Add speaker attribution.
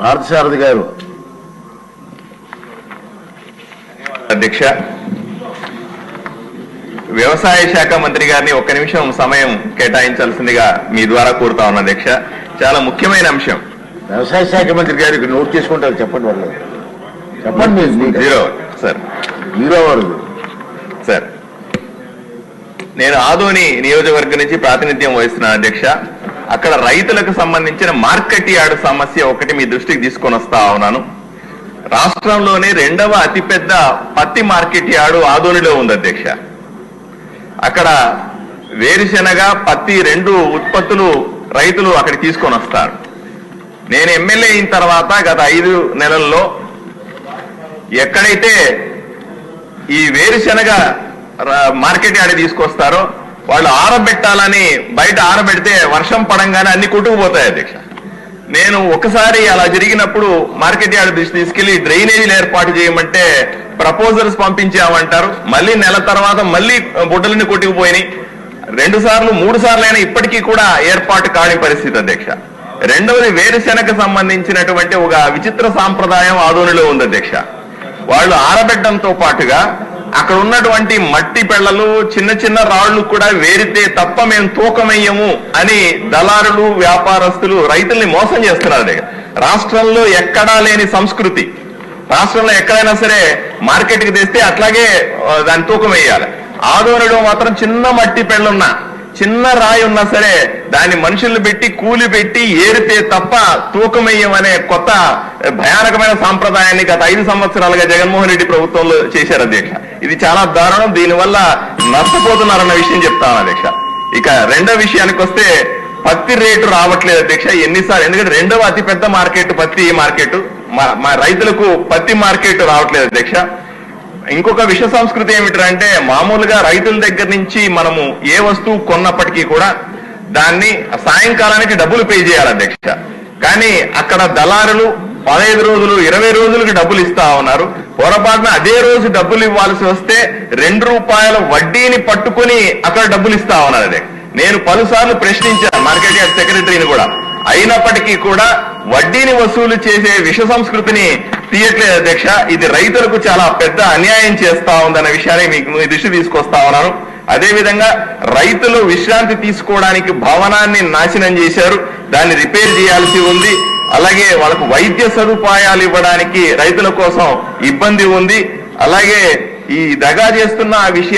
Speaker 1: పార్థసారథి గారు.
Speaker 2: అధ్యక్ష, వ్యవసాయ శాఖ మంత్రి గారిని ఒక్క నిమిషం సమయం కేటాయించాల్సిందిగా మీ ద్వారా కోరుతా ఉన్నా అధ్యక్ష. చాలా ముఖ్యమైన అంశం.
Speaker 1: వ్యవసాయ శాఖ మంత్రి గారికి నోట్ చేసుకుంటారు, చెప్పండి. వాళ్ళు చెప్పండి.
Speaker 2: జీరో సార్,
Speaker 1: జీరో వరకు
Speaker 2: సార్. నేను ఆదోని నియోజకవర్గం నుంచి ప్రాతినిధ్యం వహిస్తున్నాను అధ్యక్ష. అక్కడ రైతులకు సంబంధించిన మార్కెట్ యార్డ్ సమస్య ఒకటి మీ దృష్టికి తీసుకొని వస్తా ఉన్నాను. రాష్ట్రంలోనే రెండవ అతిపెద్ద పత్తి మార్కెట్ యార్డు ఆదోనిలో ఉంది అధ్యక్ష. అక్కడ వేరుశెనగ, పత్తి రెండు ఉత్పత్తులు రైతులు అక్కడికి తీసుకొని వస్తారు. నేను ఎమ్మెల్యే అయిన తర్వాత గత 5 నెలల్లో ఎక్కడైతే ఈ వేరుశెనగ మార్కెట్ యార్డ్ తీసుకొస్తారో వాళ్ళు ఆరబెట్టాలని బయట ఆరబెడితే వర్షం పడంగానే అన్ని కొట్టుకుపోతాయి అధ్యక్ష. నేను ఒకసారి అలా జరిగినప్పుడు మార్కెట్ యార్డ్ తీసుకెళ్లి డ్రైనేజీలు ఏర్పాటు చేయమంటే ప్రపోజల్స్ పంపించామంటారు. మళ్ళీ నెల తర్వాత మళ్ళీ బుడ్డలన్నీ కొట్టుకుపోయినాయి. 2 సార్లు 3 సార్లు అయినా ఇప్పటికీ కూడా ఏర్పాటు కాని పరిస్థితి అధ్యక్ష. రెండవది, వేరుశెనగకు సంబంధించినటువంటి ఒక విచిత్ర సాంప్రదాయం ఆదోనిలో ఉంది అధ్యక్ష. వాళ్ళు ఆరబెట్టడంతో పాటుగా అక్కడ ఉన్నటువంటి మట్టి పెళ్లలు, చిన్న చిన్న రాళ్లు కూడా వేరితే తప్ప మేము తూకమయ్యము అని దళారులు, వ్యాపారస్తులు రైతుల్ని మోసం చేస్తున్నారు. రాష్ట్రంలో ఎక్కడా లేని సంస్కృతి. రాష్ట్రంలో ఎక్కడైనా సరే మార్కెట్కి తెస్తే అట్లాగే దాన్ని తూకం వేయాలి. ఆదోనిలో మాత్రం చిన్న మట్టి పెళ్ళున్నా, చిన్న రాయి ఉన్నా సరే దాన్ని మనుషులు పెట్టి కూలి పెట్టి ఏరితే తప్ప తూకమయ్యమనే కొత్త భయానకమైన సాంప్రదాయాన్ని గత 5 సంవత్సరాలుగా జగన్మోహన్ రెడ్డి ప్రభుత్వంలో చేశారు అధ్యక్ష. ఇది చాలా దారుణం. దీనివల్ల నష్టపోతున్నారన్న విషయం చెప్తాను అధ్యక్ష. ఇక రెండో విషయానికి వస్తే, పత్తి రేటు రావట్లేదు అధ్యక్ష. ఎన్నిసార్లు, ఎందుకంటే రెండవ అతిపెద్ద మార్కెట్ పత్తి మార్కెట్, మా రైతులకు పత్తి మార్కెట్ రావట్లేదు అధ్యక్ష. ఇంకొక విష సంస్కృతి ఏమిటంటే, మామూలుగా రైతుల దగ్గర నుంచి మనము ఏ వస్తువు కొన్నప్పటికీ కూడా దాన్ని సాయంకాలానికి డబ్బులు పే చేయాలి అధ్యక్ష. కానీ అక్కడ దళారులు 15 రోజులు 20 రోజులకి డబ్బులు ఇస్తా ఉన్నారు. పొరపాటున అదే రోజు డబ్బులు ఇవ్వాల్సి వస్తే ₹2 వడ్డీని పట్టుకుని అక్కడ డబ్బులు ఇస్తా ఉన్నారు. అదే నేను పలుసార్లు ప్రశ్నించాను మార్కెట్ యార్డ్ సెక్రటరీని కూడా. అయినప్పటికీ కూడా వడ్డీని వసూలు చేసే విష సంస్కృతిని తీయట్లేదు అధ్యక్ష. ఇది రైతులకు చాలా పెద్ద అన్యాయం చేస్తా ఉందన్న విషయాన్ని మీకు దృష్టి తీసుకొస్తా ఉన్నాను. అదేవిధంగా రైతులు విశ్రాంతి తీసుకోవడానికి భవనాన్ని నాశనం చేశారు, దాన్ని రిపేర్ చేయాల్సి ఉంది. అలాగే వాళ్ళకు వైద్య సదుపాయాలు ఇవ్వడానికి రైతుల కోసం ఇబ్బంది ఉంది. అలాగే ఈ దగా చేస్తున్న ఆ విషయం